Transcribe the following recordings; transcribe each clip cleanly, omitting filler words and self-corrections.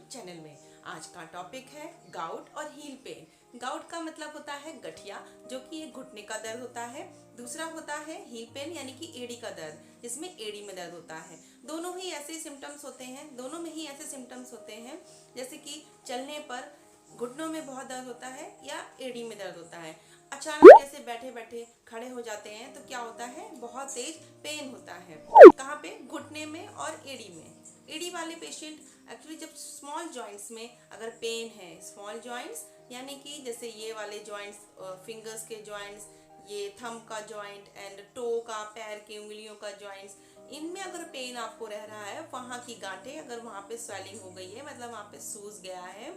Channel में। आज का टॉपिक है गाउट और हील पेन। गाउट का मतलब होता है गठिया, जो कि एक घुटने का दर्द होता है। दूसरा होता है हील पेन यानी कि एड़ी का दर्द, जिसमें एड़ी में दर्द होता है। दोनों ही ऐसे सिम्टम्स होते हैं, दोनों में ही ऐसे सिम्टम्स होते हैं जैसे कि चलने पर घुटनों में बहुत दर्द होता है या एड़ी में दर्द होता है। अचानक जैसे बैठे बैठे खड़े हो जाते हैं तो क्या होता है, बहुत तेज पेन होता है। कहाँ पे? घुटने में और एड़ी में। एड़ी वाले पेशेंट एक्चुअली जब स्मॉल जॉइंट्स में अगर पेन है, स्मॉल जॉइंट्स यानी कि जैसे ये वाले जॉइंट्स, फिंगर्स के जॉइंट्स, ये थंब का जॉइंट एंड टो का, पैर की उंगलियों का जॉइंट्स, इनमें अगर पेन आपको रह रहा है, वहाँ की गांठें अगर वहाँ पे स्वेलिंग हो गई है, मतलब वहाँ पे सूज गया है,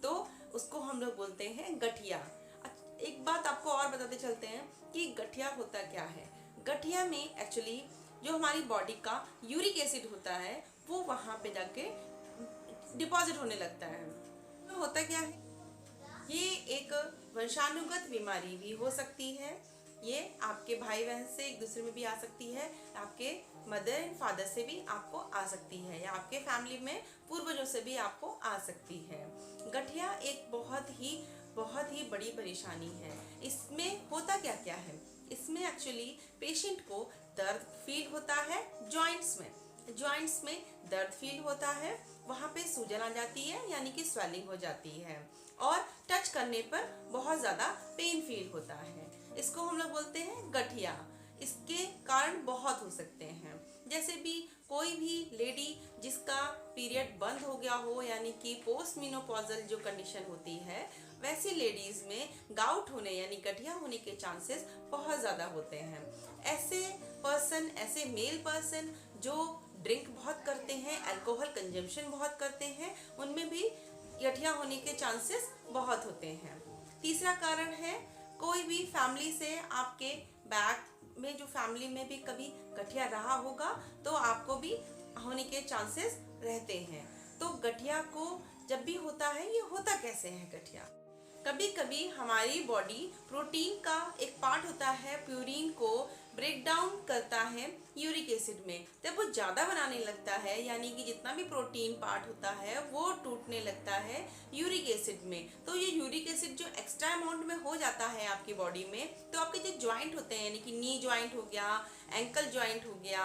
तो उसको हम लोग बोलते हैं गठिया। एक बात आपको और बताते चलते हैं कि गठिया होता क्या है। गठिया में एक्चुअली जो हमारी बॉडी का यूरिक एसिड होता है वो वहाँ पे जाके डिपॉजिट होने लगता है। तो होता क्या है, ये एक वंशानुगत बीमारी भी हो सकती है। ये आपके भाई बहन से एक दूसरे में भी आ सकती है, आपके मदर एंड फादर से भी आपको आ सकती है, या आपके फैमिली में पूर्वजों से भी आपको आ सकती है। गठिया एक बहुत ही बड़ी परेशानी है। इसमें होता क्या क्या है, इसमें एक्चुअली पेशेंट को दर्द फील होता है जॉइंट्स में दर्द फील होता है, वहाँ पे सूजन आ जाती है यानी कि स्वेलिंग हो जाती है, और टच करने पर बहुत ज़्यादा पेन फील होता है। इसको हम लोग बोलते हैं गठिया। इसके कारण बहुत हो सकते हैं, जैसे भी कोई भी लेडी जिसका पीरियड बंद हो गया हो, यानी कि पोस्ट मेनोपॉजल जो कंडीशन होती है, वैसी लेडीज में गाउट होने यानी गठिया होने के चांसेस बहुत ज़्यादा होते हैं। ऐसे मेल पर्सन जो ड्रिंक बहुत करते हैं, अल्कोहल कंजम्पशन बहुत करते हैं, उनमें भी गठिया होने के चांसेस बहुत होते हैं। तीसरा कारण है, कोई भी फैमिली से आपके बैक में जो फैमिली में भी कभी गठिया रहा होगा तो आपको भी होने के चांसेस रहते हैं। तो गठिया को जब भी होता है, ये होता कैसे है गठिया? कभी कभी हमारी बॉडी प्रोटीन का एक पार्ट होता है, प्यूरिन को ब्रेक डाउन करता है यूरिक एसिड में। जब वो ज़्यादा बनाने लगता है, यानी कि जितना भी प्रोटीन पार्ट होता है वो टूटने लगता है यूरिक एसिड में, तो ये यूरिक एसिड जो एक्स्ट्रा अमाउंट में हो जाता है आपकी बॉडी में, तो आपके जो जॉइंट होते हैं, यानी कि नी जॉइंट हो गया, एंकल जॉइंट हो गया,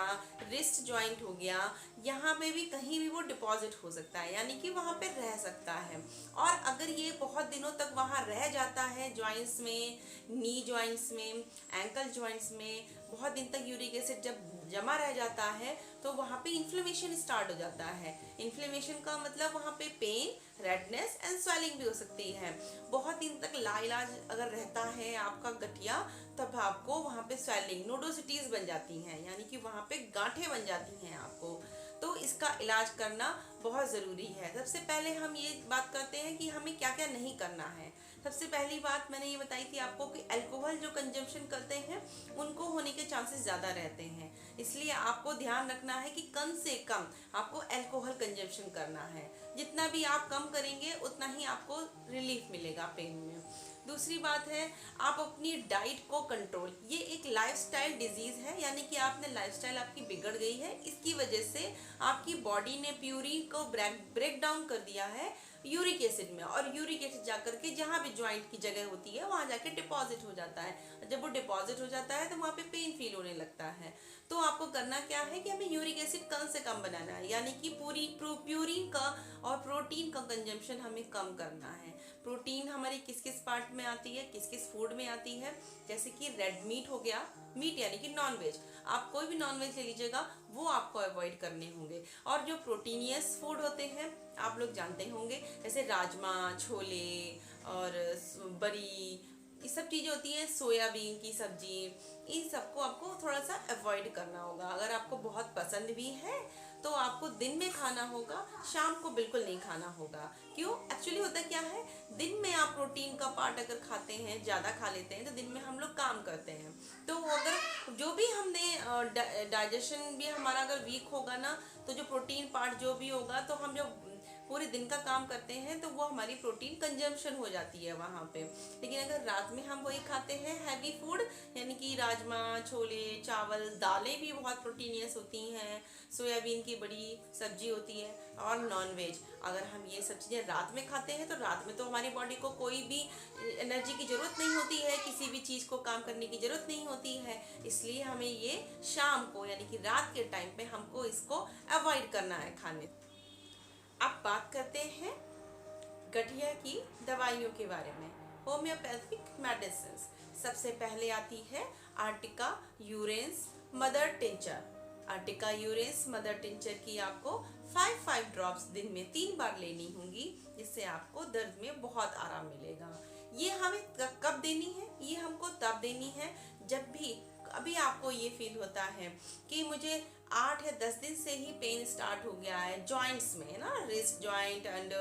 रिस्ट जॉइंट हो गया, यहाँ पे भी कहीं भी वो डिपॉजिट हो सकता है, यानी कि वहाँ पे रह सकता है। और अगर ये बहुत दिनों तक वहाँ रह जाता है, जॉइंट्स में, नी जॉइंट्स में, एंकल जॉइंट्स में बहुत दिन तक यूरिक एसिड जब जमा रह जाता है, तो वहाँ पे इन्फ्लेमेशन स्टार्ट हो जाता है। इन्फ्लेमेशन का मतलब वहाँ पे पेन, रेडनेस एंड स्वेलिंग भी हो सकती है। बहुत दिन तक लाइलाज अगर रहता है आपका गठिया, तब आपको वहाँ पे स्वेलिंग, नोडोसिटीज बन जाती हैं, यानी कि वहाँ पे गांठें बन जाती हैं आपको। तो इसका इलाज करना बहुत ज़रूरी है। सबसे पहले हम ये बात करते हैं कि हमें क्या क्या नहीं करना है। सबसे पहली बात मैंने ये बताई थी आपको कि अल्कोहल जो कंजम्पशन करते हैं उनको होने के चांसेस ज़्यादा रहते हैं, इसलिए आपको ध्यान रखना है कि कम से कम आपको अल्कोहल कंजम्पशन करना है। जितना भी आप कम करेंगे उतना ही आपको रिलीफ मिलेगा पेन में। दूसरी बात है, आप अपनी डाइट को कंट्रोल, ये एक लाइफस्टाइल डिजीज है, यानी कि आपने लाइफस्टाइल आपकी बिगड़ गई है, इसकी वजह से आपकी बॉडी ने प्यूरिन को ब्रेक डाउन कर दिया है यूरिक एसिड में, और यूरिक एसिड जाकर के जहाँ भी ज्वाइंट की जगह होती है वहाँ जाके डिपॉजिट हो जाता है। जब वो डिपॉजिट हो जाता है तो वहाँ पे पेन फील होने लगता है। तो आपको करना क्या है कि हमें यूरिक एसिड कम से कम बनाना है, यानी कि प्यूरिन का और प्रोटीन का कंजम्पशन हमें कम करना है। प्रोटीन हमारी किस किस पार्ट में आती है, किस किस फूड में आती है, जैसे कि रेड मीट हो गया, मीट यानी कि नॉन वेज, आप कोई भी नॉन वेज ले लीजिएगा वो आपको अवॉइड करने होंगे। और जो प्रोटीनियस फूड होते हैं आप लोग जानते होंगे, जैसे राजमा, छोले और बरी, ये सब चीज़ें होती हैं, सोयाबीन की सब्जी, इन सबको आपको थोड़ा सा अवॉइड करना होगा। अगर आपको बहुत पसंद भी है तो आपको दिन में खाना होगा, शाम को बिल्कुल नहीं खाना होगा। क्यों? एक्चुअली होता क्या है, दिन में आप प्रोटीन का पार्ट अगर खाते हैं, ज़्यादा खा लेते हैं, तो दिन में हम लोग काम करते हैं, तो अगर जो भी हमने डाइजेशन भी हमारा अगर वीक होगा ना, तो जो प्रोटीन पार्ट जो भी होगा, तो हम जो पूरे दिन का काम करते हैं तो वो हमारी प्रोटीन कंजम्पशन हो जाती है वहाँ पे। लेकिन अगर रात में हम वही खाते हैं हैवी फूड, यानी कि राजमा, छोले, चावल, दालें भी बहुत प्रोटीनियस होती हैं, सोयाबीन की बड़ी सब्जी होती है, और नॉन वेज, अगर हम ये सब चीज़ें रात में खाते हैं तो रात में तो हमारी बॉडी को कोई भी एनर्जी की ज़रूरत नहीं होती है, किसी भी चीज़ को काम करने की ज़रूरत नहीं होती है। इसलिए हमें ये शाम को यानी कि रात के टाइम पे हमको इसको अवॉइड करना है खाने। अब बात करते हैं गठिया की दवाइयों के बारे में, होम्योपैथिक मेडिसिन। सबसे पहले आती है Ertiga urens mother tincture. Ertiga urens mother tincture की आपको 5 ड्रॉप्स दिन में 3 बार लेनी होंगी, जिससे आपको दर्द में बहुत आराम मिलेगा। ये हमें कब देनी है? ये हमको तब देनी है जब भी अभी आपको ये फील होता है कि मुझे 8 या 10 दिन से ही पेन स्टार्ट हो गया है जॉइंट्स में ना, wrist joint and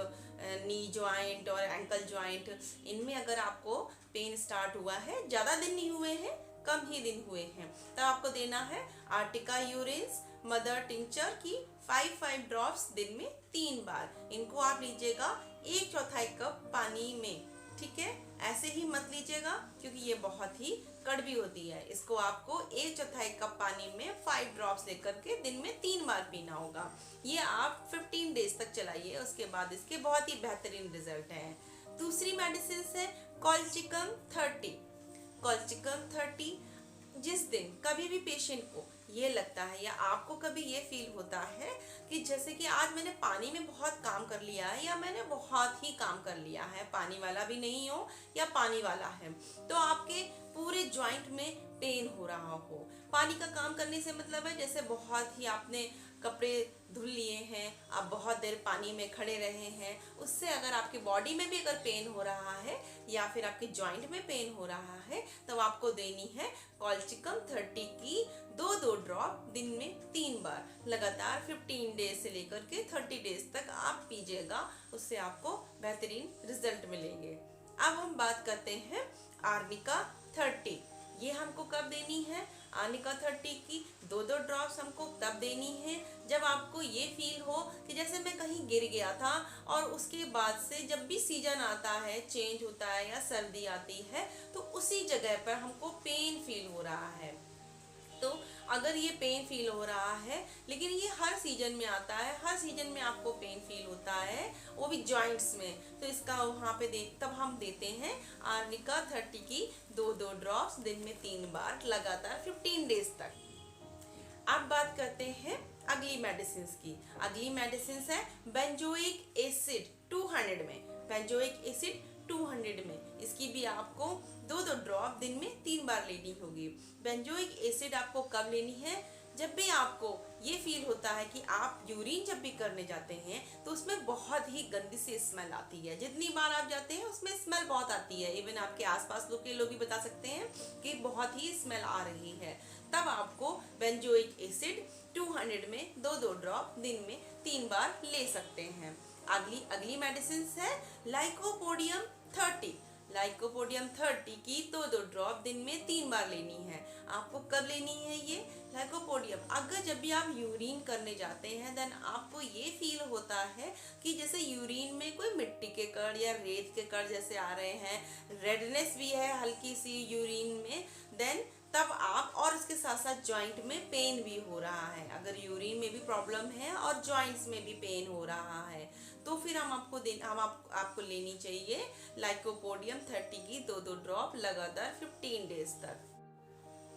knee joint और एंकल जॉइंट, इनमें अगर आपको पेन स्टार्ट हुआ है, ज़्यादा दिन नहीं हुए हैं, कम ही दिन हुए हैं, तब आपको देना है आर्टिका यूरेंस मदर टिंचर की 5 ड्रॉप्स दिन में 3 बार। इनको आप लीजिएगा 1/4 कप पानी में, ठीक है? ऐसे ही मत लीजिएगा क्योंकि ये बहुत ही कड़वी होती है। इसको आपको 1/4 कप पानी में 5 ड्रॉप्स लेकर के दिन में 3 बार पीना होगा। ये आप 15 डेज तक चलाइए, उसके बाद इसके बहुत ही बेहतरीन रिजल्ट हैं। दूसरी मेडिसिन है कॉलचिकम 30। कॉलचिकम 30 जिस दिन कभी भी पेशेंट को ये लगता है या आपको कभी ये फील होता है कि जैसे कि आज मैंने पानी में बहुत काम कर लिया है या मैंने बहुत ही काम कर लिया है, पानी वाला भी नहीं हो या पानी वाला है, तो आपके पूरे जॉइंट में पेन हो रहा हो। पानी का काम करने से मतलब है जैसे बहुत ही आपने कपड़े धुल लिए हैं, आप बहुत देर पानी में खड़े रहे हैं, उससे अगर आपकी बॉडी में भी अगर पेन हो रहा है या फिर आपके जॉइंट में पेन हो रहा है तो आपको देनी है कॉलचिकम 30 की 2 ड्रॉप दिन में 3 बार लगातार 15 डेज से लेकर के 30 डेज तक आप पीजिएगा, उससे आपको बेहतरीन रिजल्ट मिलेंगे। अब हम बात करते हैं आर्निका 30। ये हमको कब देनी है? आर्निका 30 की 2 ड्रॉप्स हमको तब देनी है जब आपको ये फील हो कि जैसे मैं कहीं गिर गया था और उसके बाद से जब भी सीजन आता है, चेंज होता है या सर्दी आती है, तो उसी जगह पर हमको पेन फील हो रहा है। तो अगर ये पेन फील हो रहा है, लेकिन ये हर सीजन में आता है, हर सीजन में आपको पेन फील होता है, वो भी जॉइंट्स में, तो इसका वहाँ पे तब हम देते हैं आर्निका 30 की 2 ड्रॉप्स दिन में 3 बार लगातार 15 डेज तक। अब बात करते हैं अगली मेडिसिन की। अगली मेडिसिन है बेंजोइक एसिड 200 में। बेंजोइक एसिड 200 में, इसकी भी आपको 2 ड्रॉप दिन में 3 बार लेनी होगी। बेंजोइक एसिड आपको कब लेनी है? जब भी आपको ये फील होता है कि आप यूरिन जब भी करने जाते हैं तो उसमें बहुत ही गंदी सी स्मेल आती है। जितनी बार आप जाते हैं उसमें स्मेल बहुत आती है, इवन आपके आसपास के लोग भी बता सकते हैं कि बहुत ही स्मेल आ रही है। तब आपको बेंजोइक एसिड 200 में 2 ड्रॉप दिन में 3 बार ले सकते हैं। अगली मेडिसिन है लाइकोपोडियम 30। लाइकोपोडियम 30 की 2 ड्रॉप दिन में 3 बार लेनी है। आपको कब लेनी है ये लाइकोपोडियम? अगर जब भी आप यूरिन करने जाते हैं देन आपको ये फील होता है कि जैसे यूरिन में कोई मिट्टी के कण या रेत के कण जैसे आ रहे हैं, रेडनेस भी है हल्की सी यूरिन में, देन तब आप, और उसके साथ साथ जॉइंट में पेन भी हो रहा है, अगर यूरिन में भी प्रॉब्लम है और जॉइंट्स में भी पेन हो रहा है, तो फिर आपको लेनी चाहिए लाइकोपोडियम 30 की 2 ड्रॉप लगातार 15 डेज तक।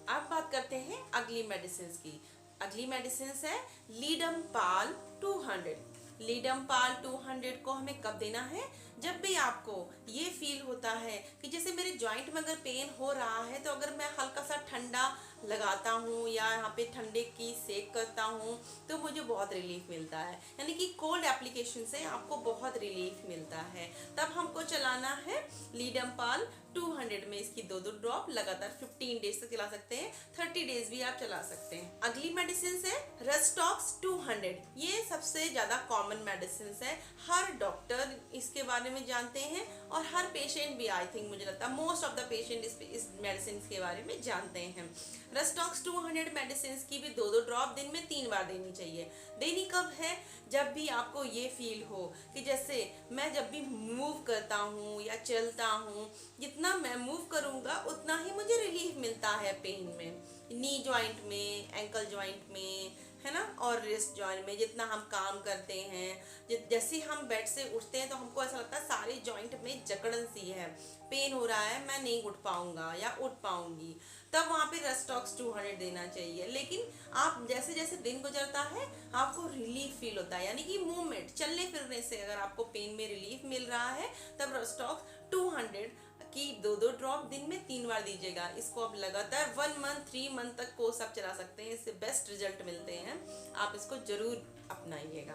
अब बात करते हैं अगली मेडिसिन की। अगली मेडिसिन है लीडमपाल 200। लीडमपाल 200 को हमें कब देना है? जब भी आपको ये फील होता है कि जैसे मेरे जॉइंट में अगर पेन हो रहा है तो अगर मैं हल्का सा ठंडा लगाता हूँ या यहाँ पे ठंडे की सेक करता हूँ तो मुझे बहुत रिलीफ मिलता है, यानी कि कोल्ड एप्लीकेशन से आपको बहुत रिलीफ मिलता है। तब हमको चलाना है लीडमपाल 200 में इसकी 2 ड्रॉप लगातार 15 डेज तक चला सकते हैं, 30 डेज भी आप चला सकते हैं। अगली मेडिसिन है रस्टॉक्स 200। ये सबसे ज्यादा कॉमन मेडिसिन है, हर डॉक्टर इसके बारे में जानते हैं और हर पेशेंट भी, आई थिंक मुझे लगता है मोस्ट ऑफ द पेशेंट इस मेडिसिन के बारे में जानते हैं। रस्टॉक्स 200 मेडिसिन की भी 2 ड्रॉप दिन में 3 बार देनी चाहिए। देनी कब है? जब भी आपको ये फील हो कि जैसे मैं जब भी मूव करता हूँ या चलता हूँ, जितना मैं मूव करूँगा उतना ही मुझे रिलीफ मिलता है पेन में, नी जॉइंट में, एंकल जॉइंट में, है ना, और रिस्ट जॉइंट में। जितना हम काम करते हैं, जैसे हम बेड से उठते हैं तो हमको ऐसा लगता है सारे जॉइंट में जकड़न सी है, पेन हो रहा है, मैं नहीं उठ पाऊंगा या उठ पाऊंगी, तब वहाँ पे रस्टॉक्स 200 देना चाहिए। लेकिन आप जैसे जैसे दिन गुजरता है आपको रिलीफ फील होता है, यानी कि मूवमेंट, चलने फिरने से अगर आपको पेन में रिलीफ मिल रहा है तब रस्टॉक्स 200 की 2 ड्रॉप दिन में 3 बार दीजिएगा। इसको आप लगातार 1 मंथ 3 मंथ तक कोर्स आप चला सकते हैं, इससे बेस्ट रिजल्ट मिलते हैं। आप इसको जरूर अपनाइएगा।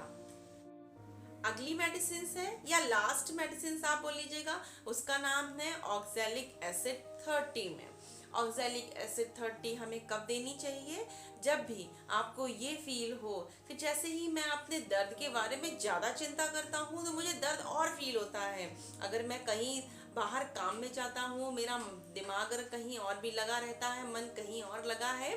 अगली मेडिसिन है या लास्ट मेडिसिन आप बोल लीजिएगा, उसका नाम है ऑक्सैलिक एसिड 30 में। ऑक्सैलिक एसिड 30 हमें कब देनी चाहिए? जब भी आपको ये फील हो कि जैसे ही मैं अपने दर्द के बारे में ज़्यादा चिंता करता हूँ तो मुझे दर्द और फील होता है। अगर मैं कहीं बाहर काम में जाता हूँ, मेरा दिमाग अगर कहीं और भी लगा रहता है, मन कहीं और लगा है,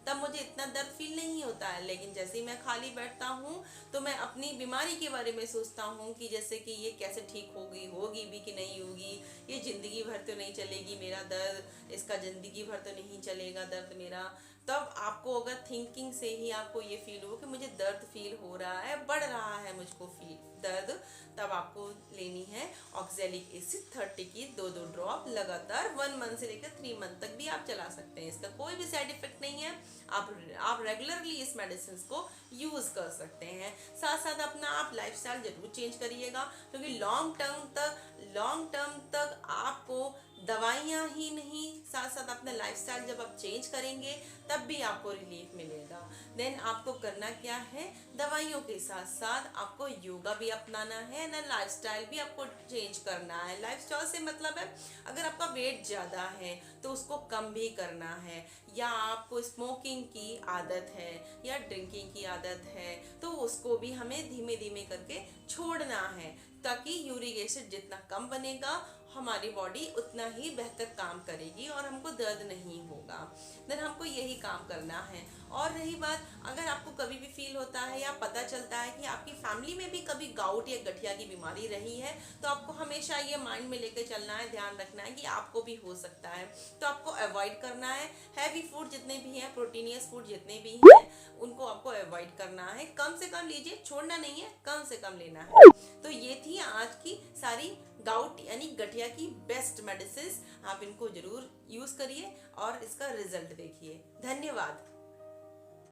तब मुझे इतना दर्द फील नहीं होता है। लेकिन जैसे ही मैं खाली बैठता हूँ तो मैं अपनी बीमारी के बारे में सोचता हूँ कि जैसे कि ये कैसे ठीक होगी भी कि नहीं होगी, ये ज़िंदगी भर तो नहीं चलेगी मेरा दर्द, इसका ज़िंदगी भर तो नहीं चलेगा दर्द मेरा। तब आपको अगर थिंकिंग से ही आपको ये फील हो कि मुझे दर्द फील हो रहा है, बढ़ रहा है मुझको फील दर्द, तब आपको लेनी है ऑक्सैलिक एसिड 30 की 2 ड्रॉप लगातार 1 मंथ से लेकर 3 मंथ तक भी आप चला सकते हैं। इसका कोई भी साइड इफेक्ट नहीं है, आप रेगुलरली इस मेडिसिन को यूज़ कर सकते हैं। साथ साथ अपना आप लाइफस्टाइल जरूर चेंज करिएगा, क्योंकि लॉन्ग टर्म तक आपको दवाइयाँ ही नहीं, साथ साथ अपना लाइफस्टाइल जब आप चेंज करेंगे तब भी आपको रिलीफ मिलेगा। देन आपको करना क्या है, दवाइयों के साथ साथ आपको योगा भी अपनाना है ना, लाइफस्टाइल भी आपको चेंज करना है। लाइफस्टाइल से मतलब है अगर आपका वेट ज़्यादा है तो उसको कम भी करना है, या आपको स्मोकिंग की आदत है या ड्रिंकिंग की आदत है तो उसको भी हमें धीमे धीमे करके छोड़ना है, ताकि यूरिक एसिड जितना कम बनेगा हमारी बॉडी उतना ही बेहतर काम करेगी और हमको दर्द नहीं होगा। देन हमको यही काम करना है। और रही बात, अगर आपको कभी भी फील होता है या पता चलता है कि आपकी फैमिली में भी कभी गाउट या गठिया की बीमारी रही है, तो आपको हमेशा ये माइंड में लेकर चलना है, ध्यान रखना है कि आपको भी हो सकता है। तो आपको अवॉइड करना है, हैवी फूड जितने भी हैं, प्रोटीनियस फूड जितने भी हैं, उनको आपको अवॉइड करना है। कम से कम लीजिए, छोड़ना नहीं है, कम से कम लेना है। तो ये थी आज की सारी गाउट यानी गठिया की बेस्ट मेडिसिन। आप इनको जरूर यूज करिए और इसका रिजल्ट देखिए। धन्यवाद।